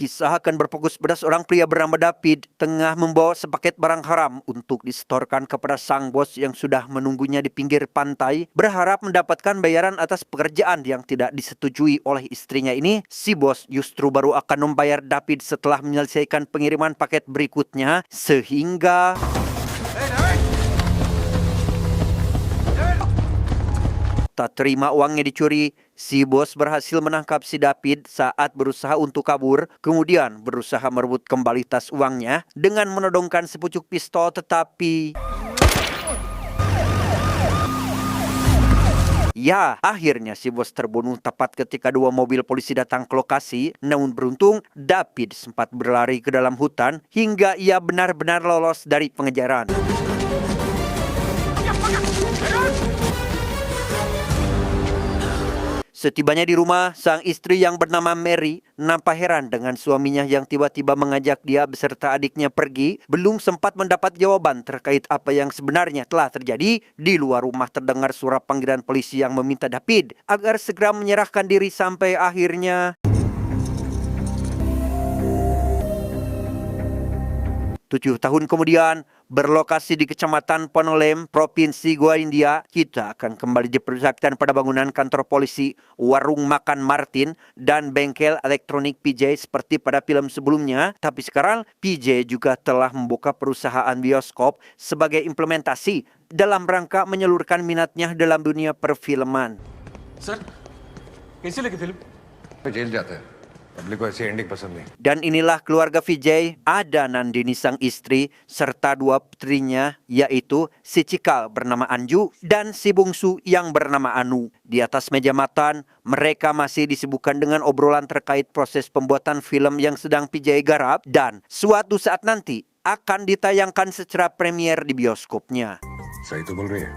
Kisah akan berfokus pada seorang pria bernama David tengah membawa sepaket barang haram untuk disetorkan kepada sang bos yang sudah menunggunya di pinggir pantai, berharap mendapatkan bayaran atas pekerjaan yang tidak disetujui oleh istrinya ini. Si bos justru baru akan membayar David setelah menyelesaikan pengiriman paket berikutnya, sehingga tak terima uangnya dicuri. Si bos berhasil menangkap si David saat berusaha untuk kabur, kemudian berusaha merebut kembali tas uangnya dengan menodongkan sepucuk pistol, tetapi ya, akhirnya si bos terbunuh tepat ketika dua mobil polisi datang ke lokasi. Namun beruntung, David sempat berlari ke dalam hutan hingga ia benar-benar lolos dari pengejaran. Setibanya di rumah, sang istri yang bernama Mary nampak heran dengan suaminya yang tiba-tiba mengajak dia beserta adiknya pergi. Belum sempat mendapat jawaban terkait apa yang sebenarnya telah terjadi, di luar rumah terdengar suara panggilan polisi yang meminta David agar segera menyerahkan diri sampai akhirnya 7 tahun kemudian, berlokasi di Kecamatan Panolem, Provinsi Goa India, kita akan kembali diperlihatkan pada bangunan kantor polisi, warung makan Martin, dan bengkel elektronik PJ seperti pada film sebelumnya. Tapi sekarang, PJ juga telah membuka perusahaan bioskop sebagai implementasi dalam rangka menyalurkan minatnya dalam dunia perfilman. Sir, कैसी लगी film? Jail जाता है पब्लिक को ऐसी एंडिंग पसंद नहीं। Dan inilah keluarga Vijay, ada Nandini sang istri, serta dua putrinya, yaitu si cikal bernama Anju dan si bungsu yang bernama Anu. Di atas meja makan, mereka masih disibukkan dengan obrolan terkait proses pembuatan film yang sedang Vijay garap dan suatu saat nanti akan ditayangkan secara premier di bioskopnya. सही तो बोल रही है।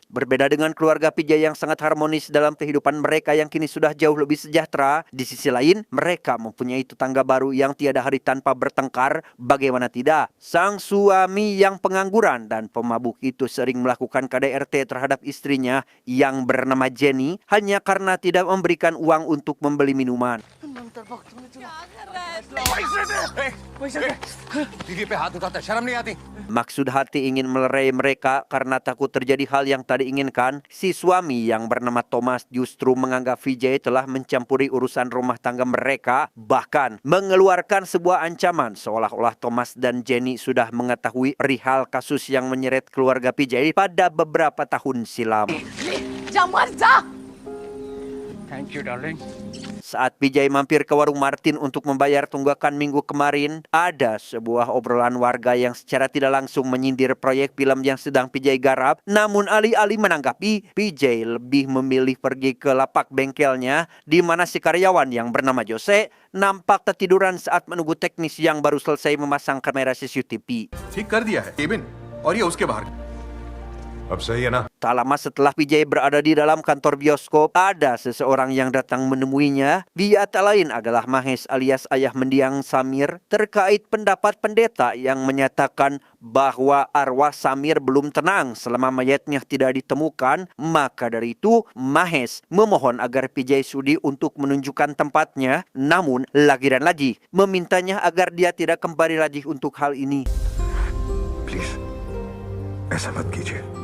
Berbeda dengan keluarga Vijay yang sangat harmonis dalam kehidupan mereka yang kini sudah jauh lebih sejahtera, di sisi lain mereka mempunyai tetangga baru yang tiada hari tanpa bertengkar. Bagaimana tidak, sang suami yang pengangguran dan pemabuk itu sering melakukan KDRT terhadap istrinya yang bernama Jenny hanya karena tidak memberikan uang untuk membeli minuman. दीदी पे हाथ उठाता है, शर्म नहीं आती? Maksud hati ingin melerai mereka karena takut terjadi hal yang tak diinginkan. Si suami yang bernama Thomas justru menganggap Vijay telah mencampuri urusan rumah tangga mereka, bahkan mengeluarkan sebuah ancaman seolah-olah Thomas dan Jenny sudah mengetahui perihal kasus yang menyeret keluarga Vijay pada beberapa tahun silam. Thank you, darling. Saat Vijay mampir ke warung Martin untuk membayar tunggakan minggu kemarin, ada sebuah obrolan warga yang secara tidak langsung menyindir proyek film yang sedang Vijay garap. Namun alih-alih menanggapi, Vijay lebih memilih pergi ke lapak bengkelnya, di mana si karyawan yang bernama Jose nampak tertiduran saat menunggu teknis yang baru selesai memasang kamera CCTV. ठीक कर दिया है केबिन और ये उसके बाहर। अब सही है ना? Tak lama setelah Vijay berada di dalam kantor bioskop, ada seseorang yang datang menemuinya. Dia tak lain adalah Mahesh alias ayah mendiang Samir terkait pendapat pendeta yang menyatakan bahwa arwah Samir belum tenang selama mayatnya tidak ditemukan. Maka dari itu, Mahesh memohon agar Vijay sudi untuk menunjukkan tempatnya, namun lagi dan lagi memintanya agar dia tidak kembali lagi untuk hal ini. Please ऐसा मत कीजिए।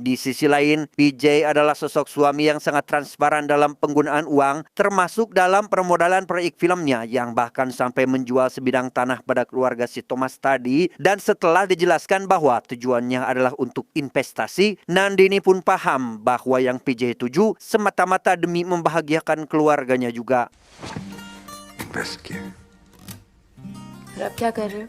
Di sisi lain, Vijay adalah sosok suami yang sangat transparan dalam penggunaan uang, termasuk dalam permodalan proyek filmnya yang bahkan sampai menjual sebidang tanah pada keluarga si Thomas tadi. Dan setelah dijelaskan bahwa tujuannya adalah untuk investasi, Nandini pun paham bahwa yang Vijay tuju semata-mata demi membahagiakan keluarganya juga. Invest किए। फिर आप क्या कर रहे हो?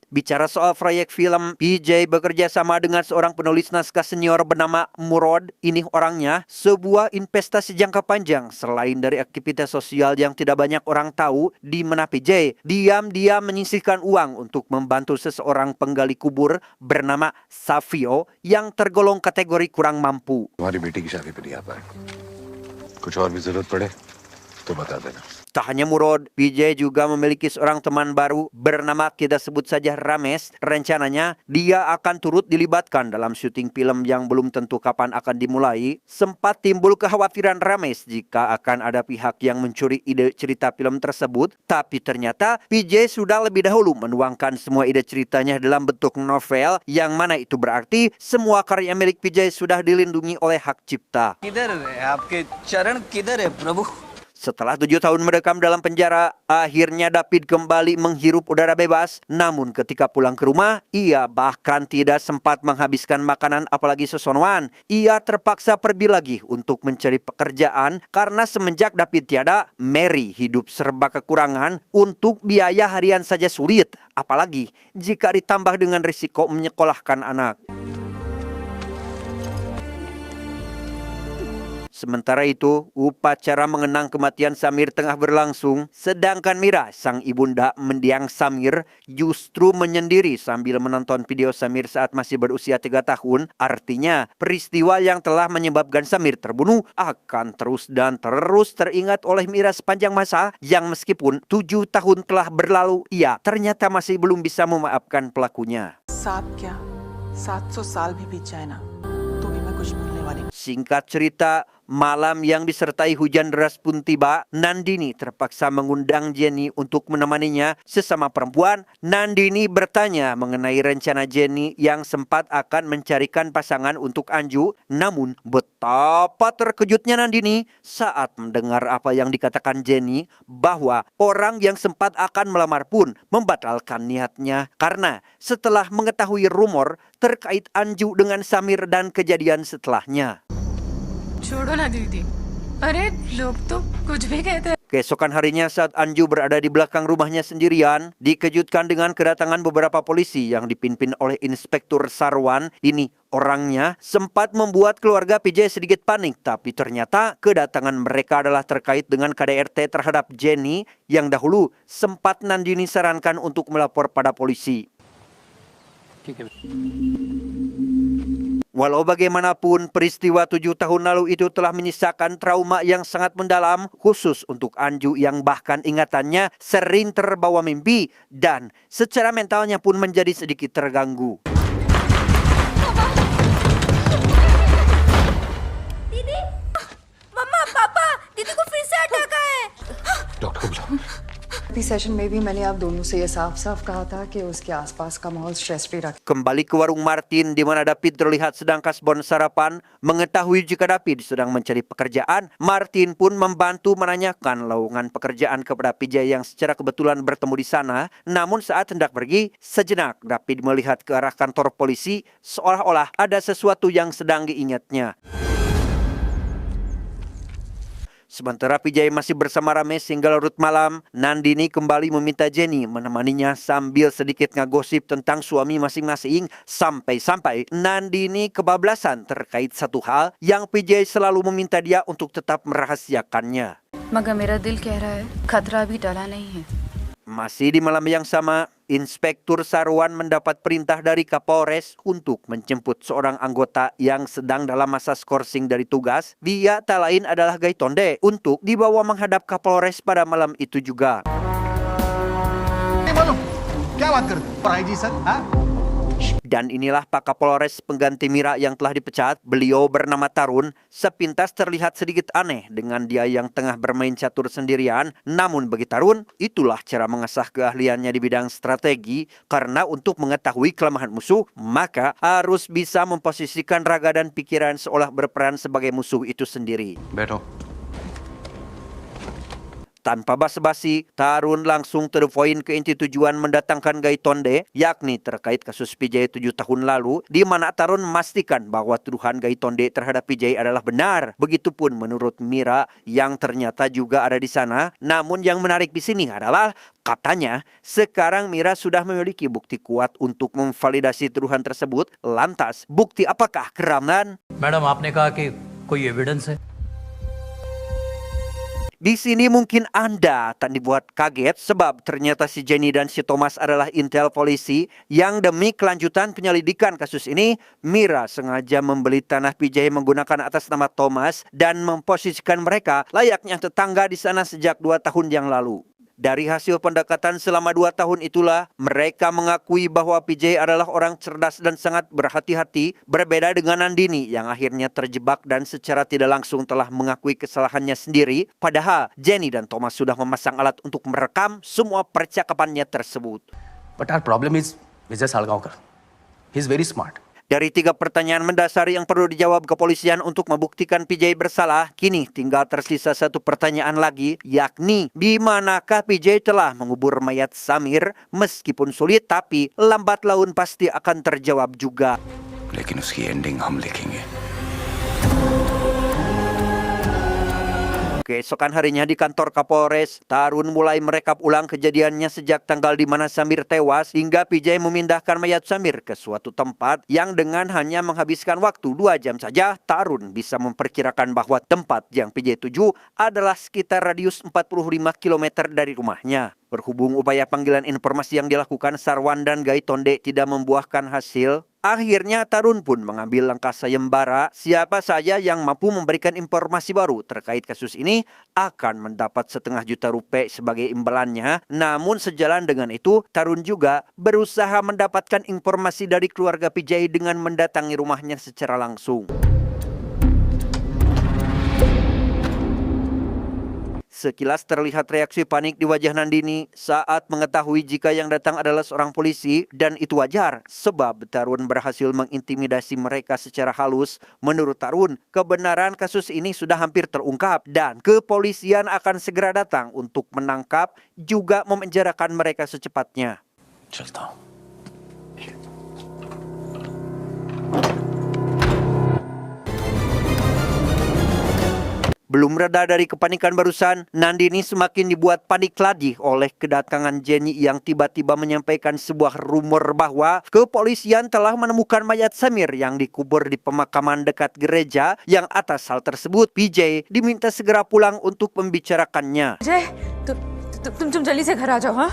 Bicara soal proyek film, PJ bekerja sama dengan seorang penulis naskah senior bernama Murad. Ini orangnya sebuah investasi jangka panjang selain dari aktivitas sosial yang tidak banyak orang tahu, di mana PJ diam-diam menyisihkan uang untuk membantu seseorang penggali kubur bernama Savio yang tergolong kategori kurang mampu. तुम्हारी बेटी की शादी पे नहीं आ पाए, कुछ और भी जरूरत पड़े तो बता देना। Tak hanya Murad, Vijay juga memiliki seorang teman baru bernama kita sebut saja Ramesh. Rencananya dia akan turut dilibatkan dalam syuting film yang belum tentu kapan akan dimulai. Sempat timbul kekhawatiran Ramesh jika akan ada pihak yang mencuri ide cerita film tersebut. Tapi ternyata Vijay sudah lebih dahulu menuangkan semua ide ceritanya dalam bentuk novel, yang mana itu berarti semua karya milik Vijay sudah dilindungi oleh hak cipta. किधर है आपके चरण किधर है प्रभु? Setelah 7 tahun mendekam dalam penjara, akhirnya David kembali menghirup udara bebas. Namun ketika pulang ke rumah, ia bahkan tidak sempat menghabiskan makanan apalagi sesonoan. Ia terpaksa pergi lagi untuk mencari pekerjaan karena semenjak David tiada, Mary hidup serba kekurangan. Untuk biaya harian saja sulit, apalagi jika ditambah dengan risiko menyekolahkan anak. Sementara itu, upacara mengenang kematian Samir tengah berlangsung, sedangkan Mira, sang ibunda mendiang Samir, justru menyendiri sambil menonton video Samir saat masih berusia 3 tahun. Artinya, peristiwa yang telah menyebabkan Samir terbunuh akan terus dan terus teringat oleh Mira sepanjang masa, yang meskipun 7 tahun telah berlalu, ia ternyata masih belum bisa memaafkan pelakunya. 700 साल भी बीत जाए ना तो भी मैं कुछ भूलने वाली नहीं। Singkat cerita, malam yang disertai hujan deras pun tiba. Nandini terpaksa mengundang Jenny untuk menemaninya. Sesama perempuan, Nandini bertanya mengenai rencana Jenny yang sempat akan mencarikan pasangan untuk Anju. Namun, betapa terkejutnya Nandini saat mendengar apa yang dikatakan Jenny, bahwa orang yang sempat akan melamar pun membatalkan niatnya karena setelah mengetahui rumor terkait Anju dengan Samir dan kejadian setelahnya. छोड़ो ना दीदी, अरे लोग तो कुछ भी कहते हैं। Keesokan harinya saat Anju berada di belakang rumahnya sendirian, dikejutkan dengan kedatangan beberapa polisi yang dipimpin oleh Inspektur Sarwan. Ini orangnya sempat membuat keluarga PJ sedikit panik, tapi ternyata kedatangan mereka adalah terkait dengan KDRT terhadap Jenny yang dahulu sempat Nandini sarankan untuk melapor pada polisi. Walau bagaimanapun, peristiwa 7 tahun lalu itu telah menyisakan trauma yang sangat mendalam, khusus untuk Anju yang bahkan ingatannya sering terbawa mimpi dan secara mentalnya pun menjadi sedikit terganggu. दीदी, मम्मा, पापा, दीदी को फिर से अटैक आया है। डॉक्टर को बुलाओ। सेशन में भी मैंने आप दोनों से ये साफ-साफ कहा था कि उसके आसपास का माहौल स्ट्रेस फ्री रखें। Kembali ke warung Martin di mana David terlihat sedang kasbon sarapan. Mengetahui jika David sedang mencari pekerjaan, Martin pun membantu menanyakan lowongan pekerjaan kepada PJ yang secara kebetulan bertemu di sana. Namun saat hendak pergi, sejenak David melihat ke arah kantor polisi seolah-olah ada sesuatu yang sedang diingatnya. Sementara PJ masih bersama Ramesh hingga larut malam, Nandini kembali meminta Jenny menemaninya sambil sedikit ngagosip tentang suami masing-masing. Sampai-sampai Nandini kebablasan terkait satu hal yang PJ selalu meminta dia untuk tetap merahasiakannya. मगर मेरा दिल कह रहा है खतरा अभी टला नहीं है। Masih di malam yang sama, Inspektur Sarwan mendapat perintah dari Kapolres untuk menjemput seorang anggota yang sedang dalam masa skorsing dari tugas. Dia tak lain adalah Gaitonde untuk dibawa menghadap Kapolres pada malam itu juga. क्या बात करते हो IG sir? हाँ? Dan inilah Pak Kapolres pengganti Mira yang telah dipecat. Beliau bernama Tarun. Sepintas terlihat sedikit aneh dengan dia yang tengah bermain catur sendirian. Namun bagi Tarun, itulah cara mengasah keahliannya di bidang strategi. Karena untuk mengetahui kelemahan musuh, maka harus bisa memposisikan raga dan pikiran seolah berperan sebagai musuh itu sendiri. बैठो। Tanpa basa-basi, Tarun langsung to the point ke inti tujuan mendatangkan Gaitonde, yakni terkait kasus PJ 7 tahun lalu, di mana Tarun memastikan bahwa tuduhan Gaitonde terhadap PJ adalah benar. Begitupun menurut Mira yang ternyata juga ada di sana. Namun yang menarik di sini adalah katanya sekarang Mira sudah memiliki bukti kuat untuk memvalidasi tuduhan tersebut. Lantas, bukti apakah Ramlan? Madam आपने कहा कि कोई एविडेंस है। Di sini mungkin Anda tak dibuat kaget sebab ternyata si Jenny dan si Thomas adalah intel polisi yang demi kelanjutan penyelidikan kasus ini, Mira sengaja membeli tanah PJ menggunakan atas nama Thomas dan memposisikan mereka layaknya tetangga di sana sejak 2 tahun yang lalu. Dari hasil pendekatan selama 2 tahun itulah, mereka mengakui bahwa PJ adalah orang cerdas dan sangat berhati-hati, berbeda dengan Nandini yang akhirnya terjebak dan secara tidak langsung telah mengakui kesalahannya sendiri, padahal Jenny dan Thomas sudah memasang alat untuk merekam semua percakapannya tersebut. But our problem is Vijay Salgaonkar. He's very smart. Dari 3 pertanyaan mendasar yang perlu dijawab kepolisian untuk membuktikan PJ bersalah, kini tinggal tersisa 1 pertanyaan lagi, yakni di manakah PJ telah mengubur mayat Samir? Meskipun sulit, tapi lambat laun pasti akan terjawab juga. लेकिन उसकी एंडिंग हम लिखेंगे. Keesokan harinya di kantor Kapolres, Tarun mulai merekap ulang kejadiannya sejak tanggal di mana Samir tewas hingga PJ memindahkan mayat Samir ke suatu tempat yang dengan hanya menghabiskan waktu 2 jam saja, Tarun bisa memperkirakan bahwa tempat yang PJ tuju adalah sekitar radius 45 km dari rumahnya. Berhubung upaya panggilan informasi yang dilakukan Sarwan dan Gaitonde tidak membuahkan hasil, akhirnya Tarun pun mengambil langkah sayembara. Siapa saja yang mampu memberikan informasi baru terkait kasus ini akan mendapat setengah juta rupiah sebagai imbalannya. Namun sejalan dengan itu, Tarun juga berusaha mendapatkan informasi dari keluarga PJ dengan mendatangi rumahnya secara langsung. Sekilas terlihat reaksi panik di wajah Nandini saat mengetahui jika yang datang adalah seorang polisi, dan itu wajar sebab Tarun berhasil mengintimidasi mereka secara halus. Menurut Tarun, kebenaran kasus ini sudah hampir terungkap dan kepolisian akan segera datang untuk menangkap juga memenjarakan mereka secepatnya. चलता हूँ. Belum reda dari kepanikan barusan, Nandini semakin dibuat panik lagi oleh kedatangan Jenny yang tiba-tiba menyampaikan sebuah rumor bahwa kepolisian telah menemukan mayat Samir yang dikubur di pemakaman dekat gereja, yang atas hal tersebut PJ diminta segera pulang untuk membicarakannya. Ajay तुम जल्दी से घर आ जाओ हाँ.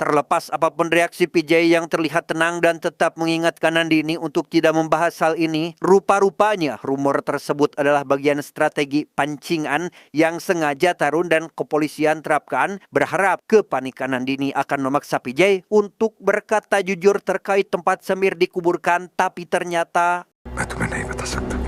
Terlepas apapun reaksi PJ yang terlihat tenang dan tetap mengingatkan Nandini untuk tidak membahas hal ini, rupa-rupanya rumor tersebut adalah bagian strategi pancingan yang sengaja Tarun dan kepolisian terapkan, berharap kepanikan Nandini akan memaksa PJ untuk berkata jujur terkait tempat Samir dikuburkan, tapi ternyata मैं तुम्हें नहीं बता सकता.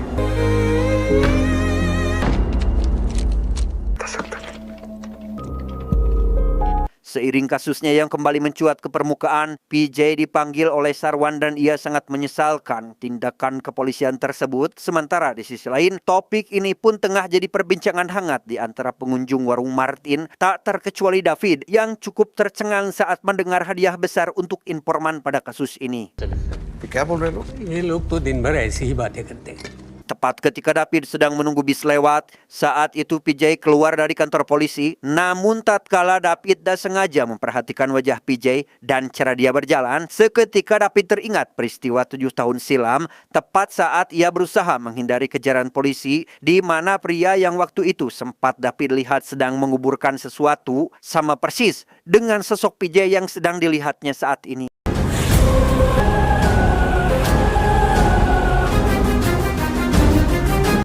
seiring kasusnya yang kembali mencuat ke permukaan, PJ dipanggil oleh Sarwan dan ia sangat menyesalkan tindakan kepolisian tersebut. Sementara di sisi lain, topik ini pun tengah jadi perbincangan hangat di antara pengunjung warung Martin, tak terkecuali David yang cukup tercengang saat mendengar hadiah besar untuk informan pada kasus ini. क्या बोल रहे लोग? ये लोग तो दिन भर ऐसी ही बातें करते हैं. Tepat ketika David sedang menunggu bis lewat, saat itu PJ keluar dari kantor polisi. Namun tatkala David tak sengaja memperhatikan wajah PJ dan cara dia berjalan, seketika David teringat peristiwa 7 tahun silam, tepat saat ia berusaha menghindari kejaran polisi, di mana pria yang waktu itu sempat David lihat sedang menguburkan sesuatu sama persis dengan sosok PJ yang sedang dilihatnya saat ini.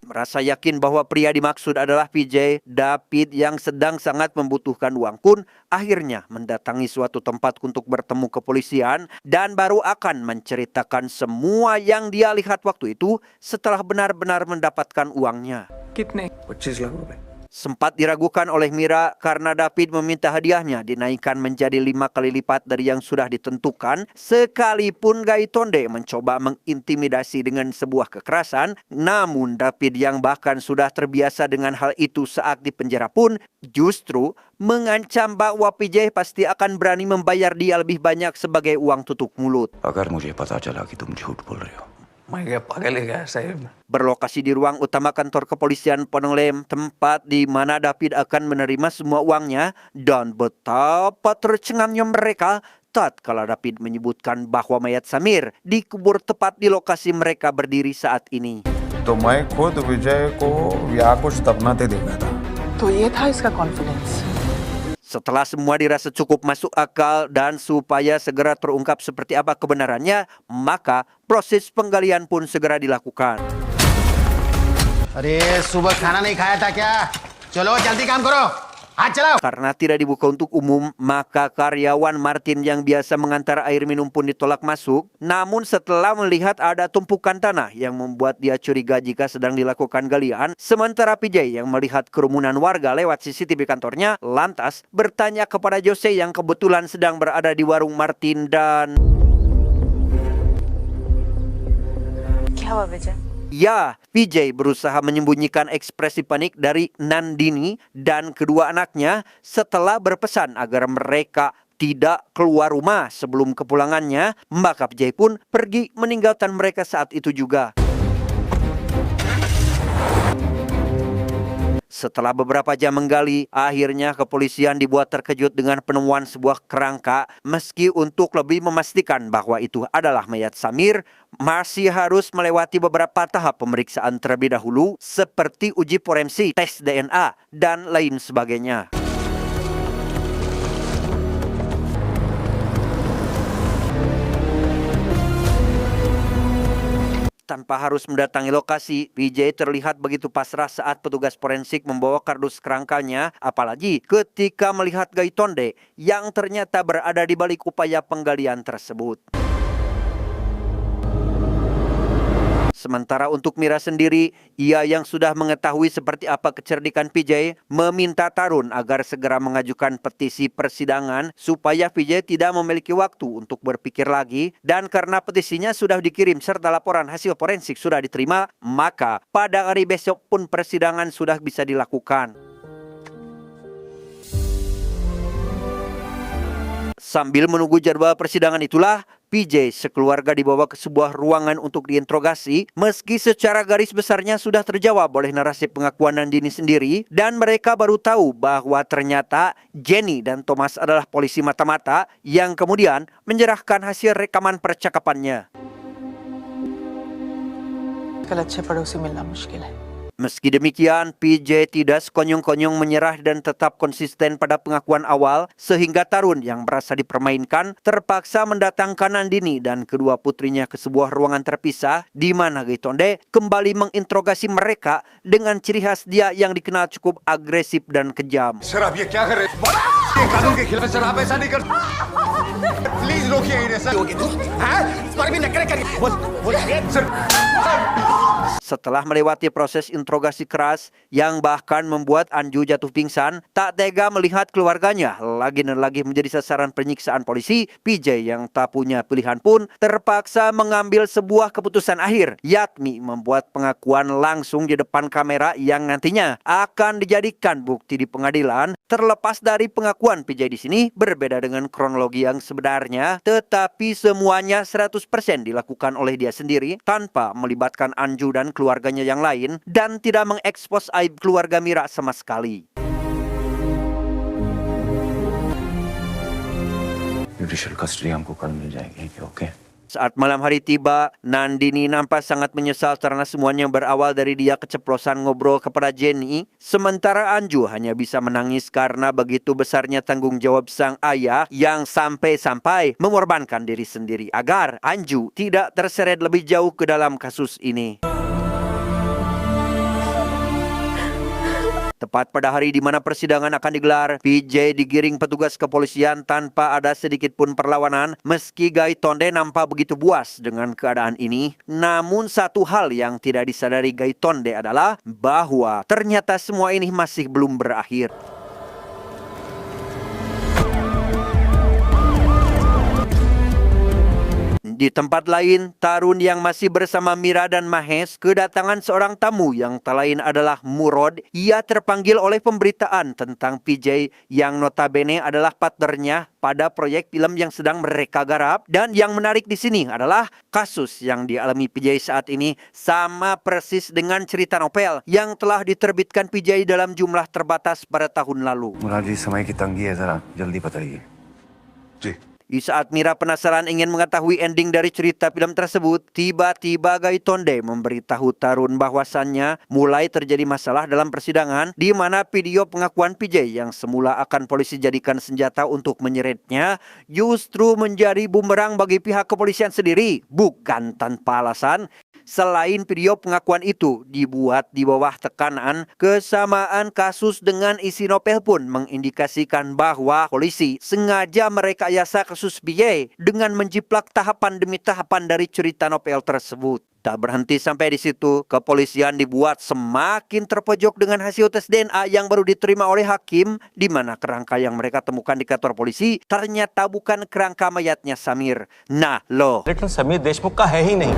Merasa yakin bahwa pria dimaksud adalah PJ, David yang sedang sangat membutuhkan uang pun akhirnya mendatangi suatu tempat untuk bertemu kepolisian dan baru akan menceritakan semua yang dia lihat waktu itu setelah benar-benar mendapatkan uangnya. 25 लाख रुपए. Sempat diragukan oleh Mira karena David meminta hadiahnya dinaikkan menjadi 5 kali lipat dari yang sudah ditentukan, sekalipun Gaitonde mencoba mengintimidasi dengan sebuah kekerasan. Namun David yang bahkan sudah terbiasa dengan hal itu saat di penjara pun justru mengancam bahwa PJ pasti akan berani membayar dia lebih banyak sebagai uang tutup mulut. अगर मुझे पता चला कि तुम झूठ बोल रहे हो, मैं क्या पागल है क्या साहब? Berlokasi di ruang utama kantor kepolisian Penolem, tempat di mana David akan menerima semua uangnya, dan betapa tercengangnya mereka tatkala David menyebutkan bahwa mayat Samir dikubur tepat di lokasi mereka berdiri saat ini. तो तो मैं खुद विजय को व्याकुच तपनाते देखा था। तो ये था इसका confidence. Setelah semua dirasa cukup masuk akal dan supaya segera terungkap seperti apa kebenarannya, maka proses penggalian pun segera dilakukan. अरे सुबह खाना नहीं खाया था क्या? चलो जल्दी काम करो, हाथ चलाओ. Karena tidak dibuka untuk umum, maka karyawan Martin yang biasa mengantar air minum pun ditolak masuk. Namun setelah melihat ada tumpukan tanah yang membuat dia curiga jika sedang dilakukan galian, sementara PJ yang melihat kerumunan warga lewat CCTV kantornya, lantas bertanya kepada Jose yang kebetulan sedang berada di warung Martin dan... क्या हुआ विजय? Ya, PJ berusaha menyembunyikan ekspresi panik dari Nandini dan kedua anaknya setelah berpesan agar mereka tidak keluar rumah sebelum kepulangannya, maka PJ pun pergi meninggalkan mereka saat itu juga. Setelah beberapa jam menggali, akhirnya kepolisian dibuat terkejut dengan penemuan sebuah kerangka. Meski untuk lebih memastikan bahwa itu adalah mayat Samir, masih harus melewati beberapa tahap pemeriksaan terlebih dahulu, seperti uji forensik, tes DNA, dan lain sebagainya. Tanpa harus mendatangi lokasi, PJ terlihat begitu pasrah saat petugas forensik membawa kardus kerangkanya, apalagi ketika melihat Gaitonde yang ternyata berada di balik upaya penggalian tersebut. Sementara untuk Mira sendiri, ia yang sudah mengetahui seperti apa kecerdikan PJ, meminta Tarun agar segera mengajukan petisi persidangan supaya PJ tidak memiliki waktu untuk berpikir lagi, dan karena petisinya sudah dikirim serta laporan hasil forensik sudah diterima, maka pada hari besok pun persidangan sudah bisa dilakukan. Sambil menunggu jadwal persidangan itulah, PJ sekeluarga dibawa ke sebuah ruangan untuk diinterogasi, meski secara garis besarnya sudah terjawab oleh narasi pengakuan Nandini sendiri, dan mereka baru tahu bahwa ternyata Jenny dan Thomas adalah polisi mata-mata yang kemudian menyerahkan hasil rekaman percakapannya. कल अच्छे पड़ोसी मिलना मुश्किल है। Meski demikian, PJ tidak sekonyong-konyong menyerah dan tetap konsisten pada pengakuan awal, sehingga Tarun yang merasa dipermainkan terpaksa mendatangkan Nandini dan kedua putrinya ke sebuah ruangan terpisah, di mana Gaitonde kembali menginterogasi mereka dengan ciri khas dia yang dikenal cukup agresif dan kejam. Sir आप ये क्या कर रहे हैं? ये कानून के खिलाफ है सर, आप ऐसा नहीं कर। प्लीज रोकिए इन्हें सर। हाँ? इस बार भी नखरे करिए। बोल sir. Setelah melewati proses interogasi keras yang bahkan membuat Anju jatuh pingsan, tak tega melihat keluarganya lagi dan lagi menjadi sasaran penyiksaan polisi, PJ yang tak punya pilihan pun terpaksa mengambil sebuah keputusan akhir, yakni membuat pengakuan langsung di depan kamera yang nantinya akan dijadikan bukti di pengadilan. Terlepas dari pengakuan PJ di sini berbeda dengan kronologi yang sebenarnya, tetapi semuanya 100% dilakukan oleh dia sendiri tanpa melibatkan Anju dan keluarganya yang lain, dan tidak mengekspos aib keluarga Mira sama sekali. Judicial custody हमको कल मिल जाएगी, okay? Saat malam hari tiba, Nandini nampak sangat menyesal karena semuanya berawal dari dia keceplosan ngobrol kepada Jenny. Sementara Anju hanya bisa menangis karena begitu besarnya tanggung jawab sang ayah yang sampai-sampai mengorbankan diri sendiri agar Anju tidak terseret lebih jauh ke dalam kasus ini. Tepat pada hari di mana persidangan akan digelar, PJ digiring petugas kepolisian tanpa ada sedikit pun perlawanan. Meski Gaitonde nampak begitu puas dengan keadaan ini, namun satu hal yang tidak disadari Gaitonde adalah bahwa ternyata semua ini masih belum berakhir. Di tempat lain, Tarun yang masih bersama Mira dan Mahesh kedatangan seorang tamu yang tak lain adalah Murod. Ia terpanggil oleh pemberitaan tentang PJ yang notabene adalah partnernya pada proyek film yang sedang mereka garap. Dan yang menarik di sini adalah kasus yang dialami PJ saat ini sama persis dengan cerita novel yang telah diterbitkan PJ dalam jumlah terbatas pada tahun lalu. मुराद जी समय की तंगी है, जरा जल्दी बताइए। जी Di saat Mira penasaran ingin mengetahui ending dari cerita film tersebut, tiba-tiba Gaitonde memberitahu Tarun bahwasannya mulai terjadi masalah dalam persidangan di mana video pengakuan PJ yang semula akan polisi jadikan senjata untuk menyeretnya justru menjadi bumerang bagi pihak kepolisian sendiri, bukan tanpa alasan. Selain video pengakuan itu dibuat di bawah tekanan, kesamaan kasus dengan isi novel pun mengindikasikan bahwa polisi sengaja merekayasa kasus PJ dengan menjiplak tahapan demi tahapan dari cerita novel tersebut. Tak berhenti sampai di situ, kepolisian dibuat semakin terpojok dengan hasil tes DNA yang baru diterima oleh hakim, di mana kerangka yang mereka temukan di kantor polisi ternyata bukan kerangka mayatnya Samir. Nah loh. लेकिन समीर देशमुख का है ही नहीं।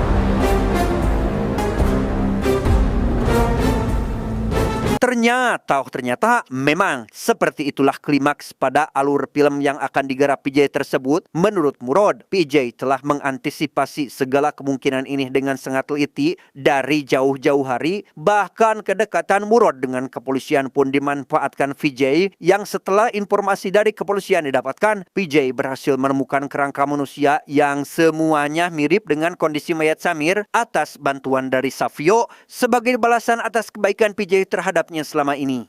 Ternyata memang seperti itulah klimaks pada alur film yang akan digarap PJ tersebut. Menurut Murad, PJ telah mengantisipasi segala kemungkinan ini dengan sangat teliti dari jauh-jauh hari. Bahkan kedekatan Murad dengan kepolisian pun dimanfaatkan PJ, yang setelah informasi dari kepolisian didapatkan, PJ berhasil menemukan kerangka manusia yang semuanya mirip dengan kondisi mayat Samir atas bantuan dari Savio sebagai balasan atas kebaikan PJ terhadapnya selama ini.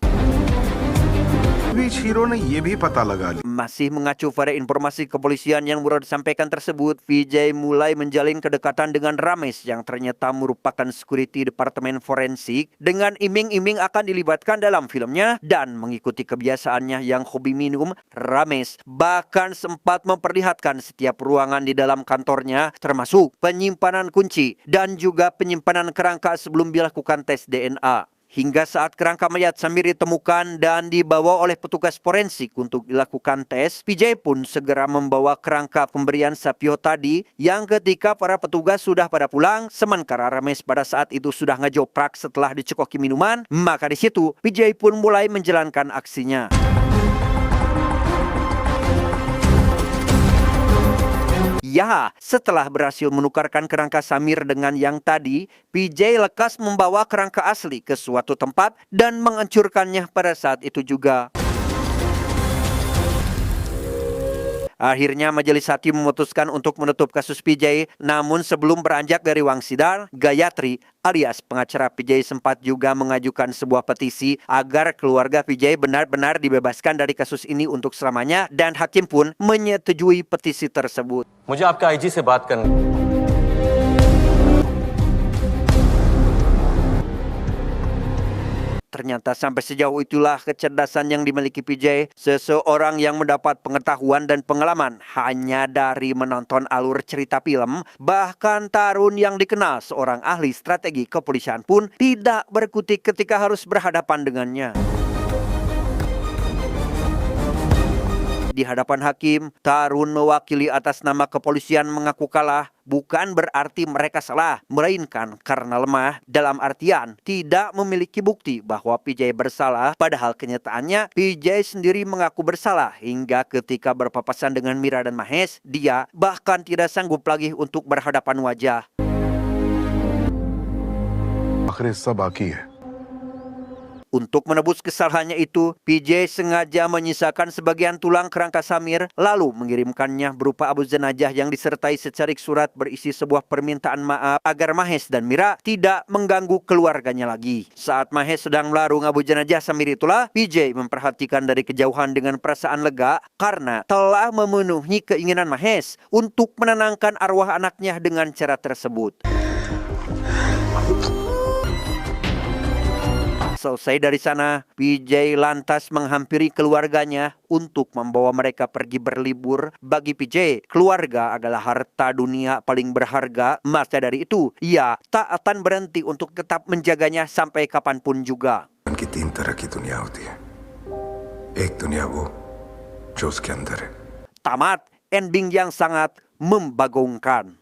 Masih mengacu pada informasi kepolisian yang baru disampaikan tersebut, PJ mulai menjalin kedekatan dengan Rames yang ternyata merupakan security departemen forensik dengan iming-iming akan dilibatkan dalam filmnya. Dan mengikuti kebiasaannya yang hobi minum, Rames bahkan sempat memperlihatkan setiap ruangan di dalam kantornya, termasuk penyimpanan kunci dan juga penyimpanan kerangka sebelum dilakukan tes DNA. Hingga saat kerangka mayat Samir ditemukan dan dibawa oleh petugas forensik untuk dilakukan tes, PJ pun segera membawa kerangka pemberian Savio tadi yang ketika para petugas sudah pada pulang, sementara Rames pada saat itu sudah ngejoprak setelah dicekoki minuman, maka di situ PJ pun mulai menjalankan aksinya. Ya, setelah berhasil menukarkan kerangka Samir dengan yang tadi, PJ lekas membawa kerangka asli ke suatu tempat dan menghancurkannya pada saat itu juga. Akhirnya majelis hakim memutuskan untuk menutup kasus PJ, namun sebelum beranjak dari uang sidang, Gayatri alias pengacara PJ sempat juga mengajukan sebuah petisi agar keluarga PJ benar-benar dibebaskan dari kasus ini untuk selamanya, dan hakim pun menyetujui petisi tersebut. मुझे आपके आईजी से बात करनी। Ternyata sampai sejauh itulah kecerdasan yang dimiliki PJ, seseorang yang mendapat pengetahuan dan pengalaman hanya dari menonton alur cerita film. Bahkan Tarun yang dikenal seorang ahli strategi kepolisian pun tidak berkutik ketika harus berhadapan dengannya. Di hadapan hakim, Tarun mewakili atas nama kepolisian mengaku kalah. Bukan berarti mereka salah, melainkan karena lemah dalam artian tidak memiliki bukti bahwa PJ bersalah. Padahal kenyataannya PJ sendiri mengaku bersalah hingga ketika berpapasan dengan Mira dan Mahesh, dia bahkan tidak sanggup lagi untuk berhadapan wajah. Untuk menebus kesalahannya itu, PJ sengaja menyisakan sebagian tulang kerangka Samir, lalu mengirimkannya berupa abu jenazah yang disertai secarik surat berisi sebuah permintaan maaf agar Mahesh dan Mira tidak mengganggu keluarganya lagi. Saat Mahesh sedang melarung abu jenazah Samir itulah, PJ memperhatikan dari kejauhan dengan perasaan lega karena telah memenuhi keinginan Mahesh untuk menenangkan arwah anaknya dengan cara tersebut. Selesai dari sana, PJ lantas menghampiri keluarganya untuk membawa mereka pergi berlibur. Bagi PJ, keluarga adalah harta dunia paling berharga. Maka dari itu, ia tak akan berhenti untuk tetap menjaganya sampai kapanpun juga. Tamat, ending yang sangat membagongkan.